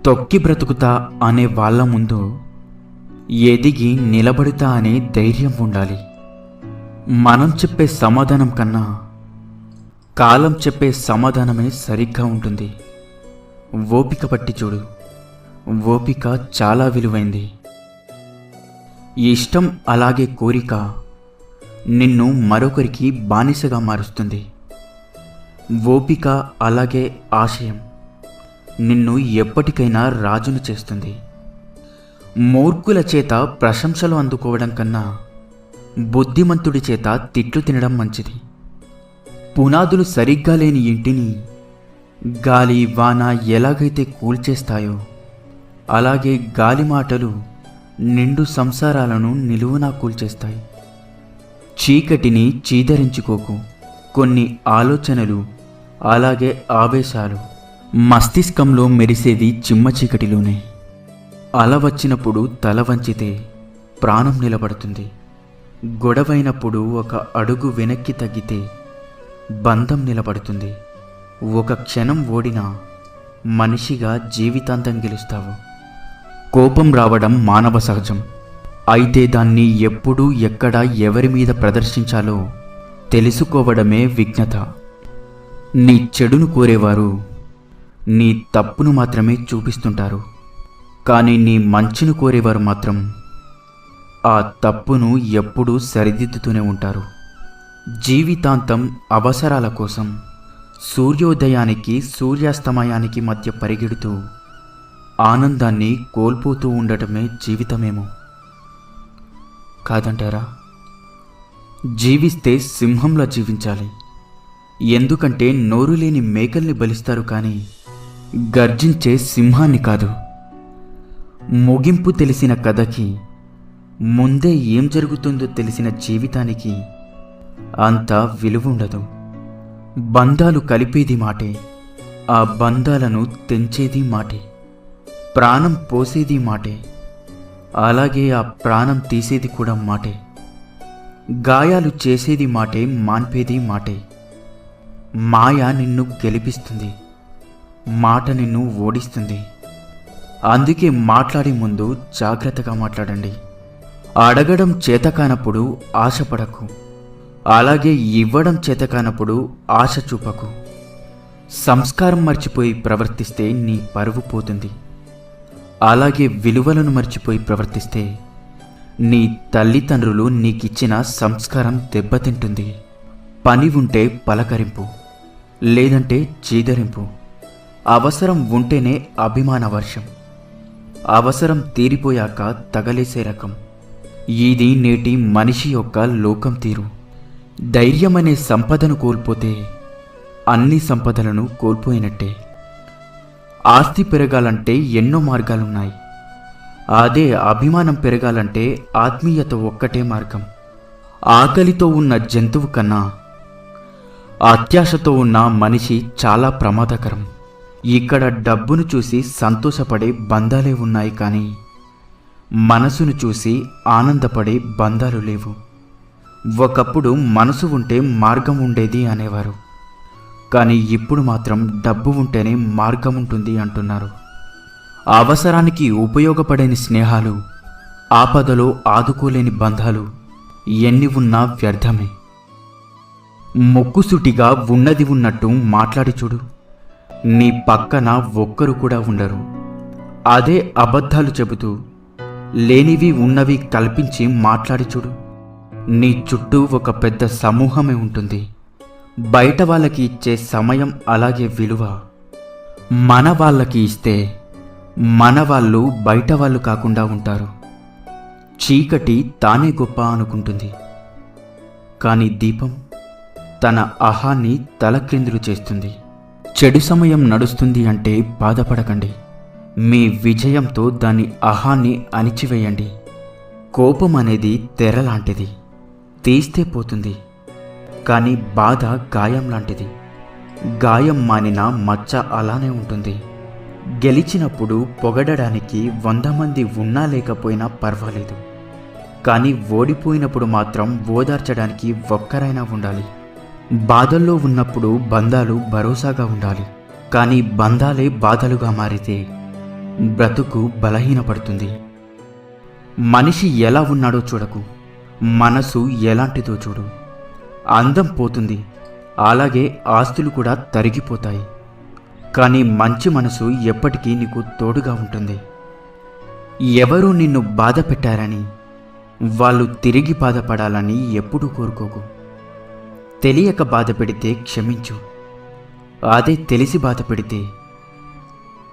తొక్కి బ్రతుకుతా అనే వాళ్ళ ముందు ఎదిగి నిలబడుతా అనే ధైర్యం ఉండాలి. మనం చెప్పే సమాధానం కన్నా కాలం చెప్పే సమాధానమే సరిగ్గా ఉంటుంది. ఓపిక పట్టి చూడు, ఓపిక చాలా విలువైంది. ఇష్టం అలాగే కోరిక నిన్ను మరొకరికి బానిసగా మారుస్తుంది. ఓపిక అలాగే ఆశయం నిన్ను ఎప్పటికైనా రాజును చేస్తుంది. మూర్ఖుల చేత ప్రశంసలు అందుకోవడం కన్నా బుద్ధిమంతుడి చేత తిట్లు తినడం మంచిది. పునాదులు సరిగ్గా లేని ఇంటిని గాలి వాన ఎలాగైతే కూల్చేస్తాయో అలాగే గాలి మాటలు నిండు సంసారాలను నిలువునా కూల్చేస్తాయి. చీకటిని చీదరించుకోకు. కొన్ని ఆలోచనలు అలాగే ఆవేశాలు మస్తిష్కంలో మెరిసేది చిమ్మ చీకటిలోనే. అల వచ్చినప్పుడు తల వంచితే ప్రాణం నిలబడుతుంది. గొడవైనప్పుడు ఒక అడుగు వెనక్కి తగ్గితే బంధం నిలబడుతుంది. ఒక క్షణం ఓడినా మనిషిగా జీవితాంతం గెలుస్తావు. కోపం రావడం మానవ సహజం. అయితే దాన్ని ఎప్పుడు ఎక్కడ ఎవరి మీద ప్రదర్శించాలో తెలుసుకోవడమే విజ్ఞత. నీ చెడును కోరేవారు నీ తప్పును మాత్రమే చూపిస్తుంటారు, కానీ నీ మంచిని కోరేవారు మాత్రం ఆ తప్పును ఎప్పుడూ సరిదిద్దుతూనే ఉంటారు. జీవితాంతం అవసరాల కోసం సూర్యోదయానికి సూర్యాస్తమయానికి మధ్య పరిగెడుతూ ఆనందాన్ని కోల్పోతూ ఉండటమే జీవితమేమో కాదంటారా? జీవిస్తే సింహంలా జీవించాలి. ఎందుకంటే నోరు లేని మేకల్ని బలిస్తారు, కానీ గర్జించే సింహాన్ని కాదు. ముగింపు తెలిసిన కథకి ముందే ఏం జరుగుతుందో తెలిసిన జీవితానికి అంత విలువ ఉండదు. బంధాలు కలిపేది మాటే, ఆ బంధాలను తెంచేది మాటే. ప్రాణం పోసేది మాటే, అలాగే ఆ ప్రాణం తీసేది కూడా మాటే. గాయాలు చేసేది మాటే, మాన్పేది మాటే. మాయ నిన్ను గెలిపిస్తుంది, మాట నిన్ను ఓడిస్తుంది. అందుకే మాట్లాడే ముందు జాగ్రత్తగా మాట్లాడండి. అడగడం చేతకానప్పుడు ఆశపడకు, అలాగే ఇవ్వడం చేతకానప్పుడు ఆశ చూపకు. సంస్కారం మర్చిపోయి ప్రవర్తిస్తే నీ పరువు పోతుంది. అలాగే విలువలను మర్చిపోయి ప్రవర్తిస్తే నీ తల్లిదండ్రులు నీకిచ్చిన సంస్కారం దెబ్బతింటుంది. పని ఉంటే పలకరింపు, లేదంటే చీదరింపు. అవసరం ఉంటేనే అభిమాన వర్షం, అవసరం తీరిపోయాక తగలేసే రకం. ఇది నేటి మనిషి యొక్క లోకం తీరు. ధైర్యమనే సంపదను కోల్పోతే అన్ని సంపదలను కోల్పోయినట్టే. ఆస్తి పెరగాలంటే ఎన్నో మార్గాలున్నాయి. అదే అభిమానం పెరగాలంటే ఆత్మీయత ఒక్కటే మార్గం. ఆకలితో ఉన్న జంతువు కన్నా అత్యాశతో ఉన్న మనిషి చాలా ప్రమాదకరం. ఇక్కడ డబ్బును చూసి సంతోషపడే బంధాలే ఉన్నాయి, కానీ మనసును చూసి ఆనందపడే బంధాలు లేవు. ఒకప్పుడు మనసు ఉంటే మార్గం ఉండేది అనేవారు, కానీ ఇప్పుడు మాత్రం డబ్బు ఉంటేనే మార్గం ఉంటుంది అంటున్నారు. అవసరానికి ఉపయోగపడని స్నేహాలు, ఆపదలో ఆదుకోలేని బంధాలు ఎన్ని ఉన్నా వ్యర్థమే. ముక్కుసూటిగా ఉన్నది ఉన్నట్టు మాట్లాడి చూడు, నీ పక్కన ఒక్కరు కూడా ఉండరు. అదే అబద్ధాలు చెబుతూ లేనివి ఉన్నవి కల్పించి మాట్లాడి చూడు, నీ చుట్టూ ఒక పెద్ద సమూహమే ఉంటుంది. బయట వాళ్ళకి ఇచ్చే సమయం అలాగే విలువ మన వాళ్ళకి ఇస్తే మన వాళ్ళు బయట వాళ్ళు కాకుండా ఉంటారు. చీకటి తానే గొప్ప అనుకుంటుంది, కానీ దీపం తన అహాన్ని తలక్రిందులు చేస్తుంది. చెడు సమయం నడుస్తుంది అంటే బాధపడకండి. మీ విజయంతో దాని అహాన్ని అణిచివేయండి. కోపం అనేది తెర లాంటిది, తీస్తే పోతుంది, కానీ బాధ గాయం లాంటిది. గాయం మానిన మచ్చ అలానే ఉంటుంది. గెలిచినప్పుడు పొగడడానికి 100 మంది ఉన్నా లేకపోయినా పర్వాలేదు, కానీ ఓడిపోయినప్పుడు మాత్రం ఓదార్చడానికి ఒక్కరైనా ఉండాలి. బాధల్లో ఉన్నప్పుడు బంధాలు భరోసాగా ఉండాలి, కానీ బంధాలే బాధలుగా మారితే బ్రతుకు బలహీనపడుతుంది. మనిషి ఎలా ఉన్నాడో చూడకు, మనసు ఎలాంటిదో చూడు. అందం పోతుంది, అలాగే ఆస్తులు కూడా తరిగిపోతాయి. కానీ మంచి మనసు ఎప్పటికీ నీకు తోడుగా ఉంటుంది. ఎవరూ నిన్ను బాధ పెట్టారని వాళ్ళు తిరిగి బాధపడాలని ఎప్పుడూ కోరుకోకు. తెలియక బాధ పెడితే క్షమించు. అదే తెలిసి బాధ పెడితే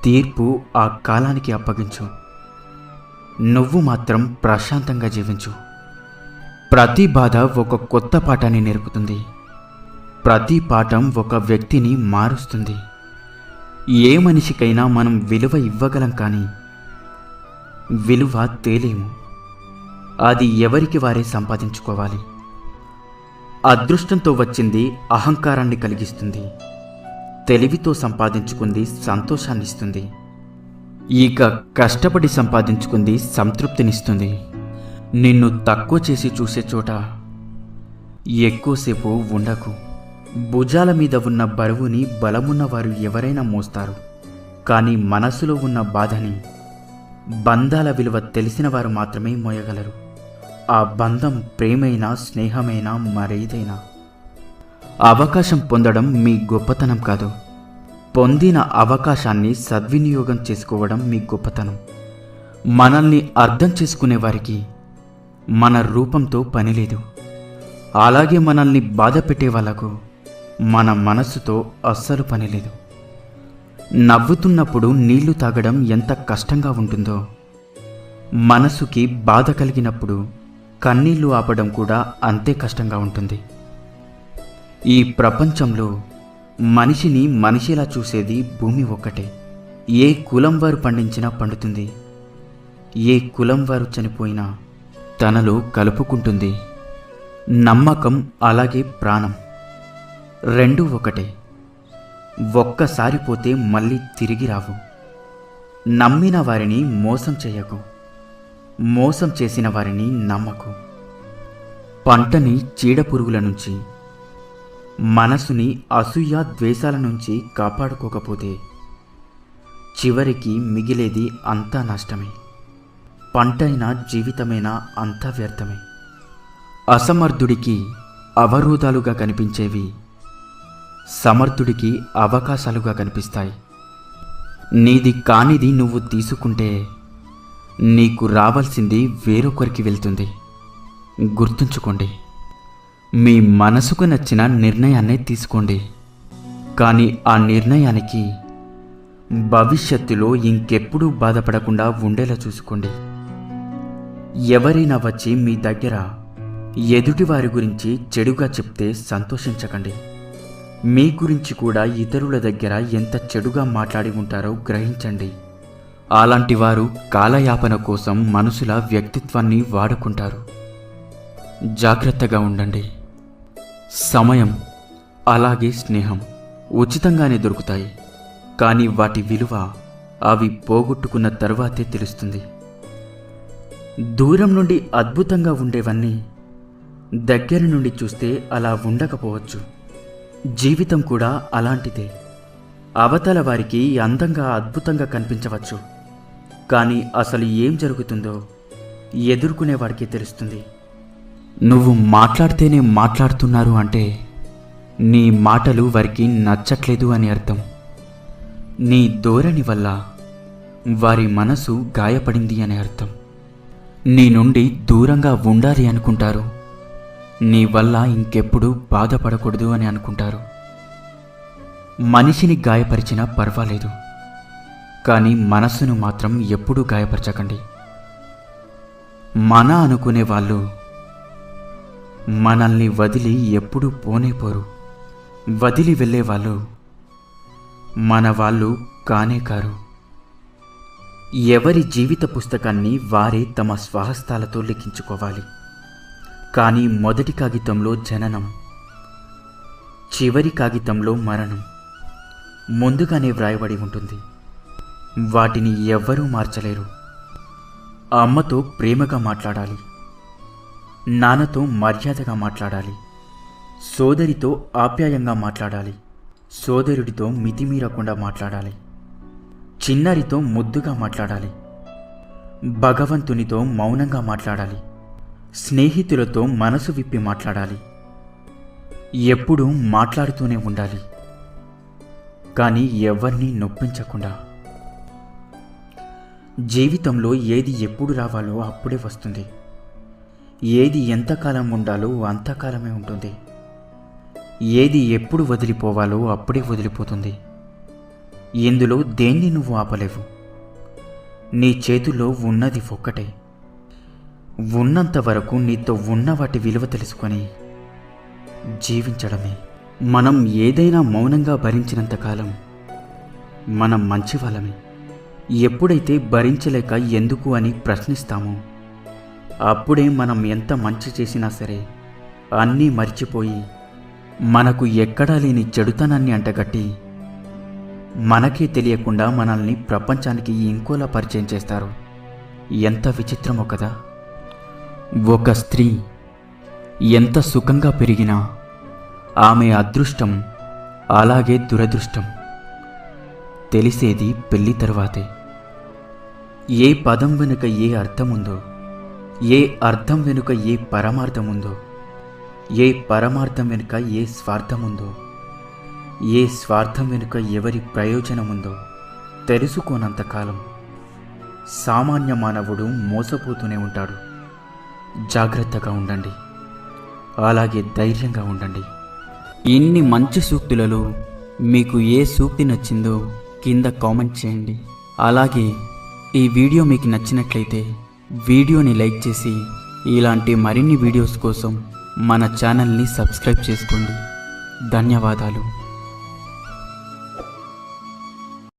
తీర్పు ఆ కాలానికి అప్పగించు. నువ్వు మాత్రం ప్రశాంతంగా జీవించు. ప్రతి బాధ ఒక కొత్త పాఠాన్ని నేర్పుతుంది. ప్రతి పాఠం ఒక వ్యక్తిని మారుస్తుంది. ఏ మనిషికైనా మనం విలువ ఇవ్వగలం, కానీ విలువ తేలేము. అది ఎవరికి వారే సంపాదించుకోవాలి. అదృష్టంతో వచ్చింది అహంకారాన్ని కలిగిస్తుంది. తెలివితో సంపాదించుకుంది సంతోషాన్నిస్తుంది. ఇక కష్టపడి సంపాదించుకుంది సంతృప్తినిస్తుంది. నిన్ను తక్కువ చేసి చూసే చోట ఎక్కువసేపు ఉండకు. భుజాల మీద ఉన్న బరువుని బలమున్న వారు ఎవరైనా మోస్తారు, కానీ మనసులో ఉన్న బాధని బంధాల విలువ తెలిసిన వారు మాత్రమే మోయగలరు. ఆ బంధం ప్రేమైనా స్నేహమైనా మరేదైనా. అవకాశం పొందడం మీ గొప్పతనం కాదు, పొందిన అవకాశాన్ని సద్వినియోగం చేసుకోవడం మీ గొప్పతనం. మనల్ని అర్థం చేసుకునే వారికి మన రూపంతో పని లేదు. అలాగే మనల్ని బాధ పెట్టే వాళ్ళకు మన మనస్సుతో అస్సలు పని లేదు. నవ్వుతున్నప్పుడు నీళ్లు తాగడం ఎంత కష్టంగా ఉంటుందో, మనసుకి బాధ కలిగినప్పుడు కన్నీళ్లు ఆపడం కూడా అంతే కష్టంగా ఉంటుంది. ఈ ప్రపంచంలో మనిషిని మనిషిలా చూసేది భూమి ఒక్కటే. ఏ కులం వారు పండించినా పండుతుంది, ఏ కులం వారు చనిపోయినా తనలో కలుపుకుంటుంది. నమ్మకం అలాగే ప్రాణం రెండూ ఒకటే. ఒక్కసారి పోతే మళ్ళీ తిరిగి రావు. నమ్మిన వారిని మోసం చేయకు, మోసం చేసిన వారిని నమ్మకు. పంటని చీడపురుగుల నుంచి, మనసుని అసూయ ద్వేషాల నుంచి కాపాడుకోకపోతే చివరికి మిగిలేది అంతా నష్టమే. పంటైనా జీవితమైనా అంతా వ్యర్థమే. అసమర్థుడికి అవరోధాలుగా కనిపించేవి సమర్థుడికి అవకాశాలుగా కనిపిస్తాయి. నీది కానిది నువ్వు తీసుకుంటే నీకు రావాల్సింది వేరొకరికి వెళ్తుంది. గుర్తుంచుకోండి, మీ మనసుకు నచ్చిన నిర్ణయాన్నే తీసుకోండి, కానీ ఆ నిర్ణయానికి భవిష్యత్తులో ఇంకెప్పుడూ బాధపడకుండా ఉండేలా చూసుకోండి. ఎవరైనా వచ్చి మీ దగ్గర ఎదుటివారి గురించి చెడుగా చెప్తే సంతోషించకండి. మీ గురించి కూడా ఇతరుల దగ్గర ఎంత చెడుగా మాట్లాడి ఉంటారో గ్రహించండి. అలాంటి వారు కాలయాపన కోసం మనుషుల వ్యక్తిత్వాన్ని వాడుకుంటారు. జాగ్రత్తగా ఉండండి. సమయం అలాగే స్నేహం ఉచితంగానే దొరుకుతాయి, కానీ వాటి విలువ అవి పోగొట్టుకున్న తర్వాతే తెలుస్తుంది. దూరం నుండి అద్భుతంగా ఉండేవన్నీ దగ్గర నుండి చూస్తే అలా ఉండకపోవచ్చు. జీవితం కూడా అలాంటిదే. అవతల వారికి అందంగా అద్భుతంగా కనిపించవచ్చు, కానీ అసలు ఏం జరుగుతుందో ఎదుర్కొనేవాడికి తెలుస్తుంది. నువ్వు మాట్లాడితేనే మాట్లాడుతున్నారు అంటే నీ మాటలు వారికి నచ్చట్లేదు అని అర్థం. నీ ధోరణి వల్ల వారి మనసు గాయపడింది అని అర్థం. నీ నుండి దూరంగా ఉండాలి అనుకుంటారు, నీ వల్ల ఇంకెప్పుడు బాధపడకూడదు అని అనుకుంటారు. మనిషిని గాయపరిచినా పర్వాలేదు, కానీ మనస్సును మాత్రం ఎప్పుడూ గాయపరచకండి. మన అనుకునే వాళ్ళు మనల్ని వదిలి ఎప్పుడూ పోనేపోరు. వదిలి వెళ్ళేవాళ్ళు మన వాళ్ళు కానే కారు. ఎవరి జీవిత పుస్తకాన్ని వారే తమ స్వహస్తాలతో లిఖించుకోవాలి. కానీ మొదటి కాగితంలో జననం, చివరి కాగితంలో మరణం ముందుగానే వ్రాయబడి ఉంటుంది. వాటిని ఎవ్వరూ మార్చలేరు. అమ్మతో ప్రేమగా మాట్లాడాలి, నాన్నతో మర్యాదగా మాట్లాడాలి, సోదరితో ఆప్యాయంగా మాట్లాడాలి, సోదరుడితో మితిమీరకుండా మాట్లాడాలి. చిన్నారితో ముద్దుగా మాట్లాడాలి, భగవంతునితో మౌనంగా మాట్లాడాలి, స్నేహితులతో మనసు విప్పి మాట్లాడాలి. ఎప్పుడూ మాట్లాడుతూనే ఉండాలి, కానీ ఎవరిని నొప్పించకుండా. జీవితంలో ఏది ఎప్పుడు రావాలో అప్పుడే వస్తుంది, ఏది ఎంతకాలం ఉండాలో అంతకాలమే ఉంటుంది, ఏది ఎప్పుడు వదిలిపోవాలో అప్పుడే వదిలిపోతుంది. ఇందులో దేన్ని నువ్వు ఆపలేవు. నీ చేతుల్లో ఉన్నది ఒక్కటే. ఉన్నంత వరకు నీతో ఉన్న వాటి విలువ తెలుసుకొని జీవించడమే. మనం ఏదైనా మౌనంగా భరించినంతకాలం మనం మంచివాళ్ళమే. ఎప్పుడైతే భరించలేక ఎందుకు అని ప్రశ్నిస్తామో అప్పుడే మనం ఎంత మంచి చేసినా సరే అన్నీ మర్చిపోయి మనకు ఎక్కడా లేని చెడుతనాన్ని అంటగట్టి మనకే తెలియకుండా మనల్ని ప్రపంచానికి ఇంకోలా పరిచయం చేస్తారు. ఎంత విచిత్రమో కదా. ఒక స్త్రీ ఎంత సుఖంగా పెరిగినా ఆమె అదృష్టం అలాగే దురదృష్టం తెలిసేది పెళ్లి తర్వాతే. ఏ పదం వెనుక ఏ అర్థం ఉందో, ఏ అర్థం వెనుక ఏ పరమార్థం ఉందో, ఏ పరమార్థం వెనుక ఏ స్వార్థం ఉందో, ఏ స్వార్థం వెనుక ఎవరి ప్రయోజనం ఉందో తెలుసుకోనంతకాలం సామాన్య మానవుడు మోసపోతూనే ఉంటాడు. జాగ్రత్తగా ఉండండి, అలాగే ధైర్యంగా ఉండండి. ఇన్ని మంచి సూక్తులలో మీకు ఏ సూక్తి నచ్చిందో కింద కామెంట్ చేయండి. అలాగే ఈ వీడియో మీకు నచ్చినట్లయితే వీడియోని లైక్ చేసి ఇలాంటి మరిన్ని వీడియోస్ కోసం మన ఛానల్ని సబ్స్క్రైబ్ చేసుకోండి. ధన్యవాదాలు.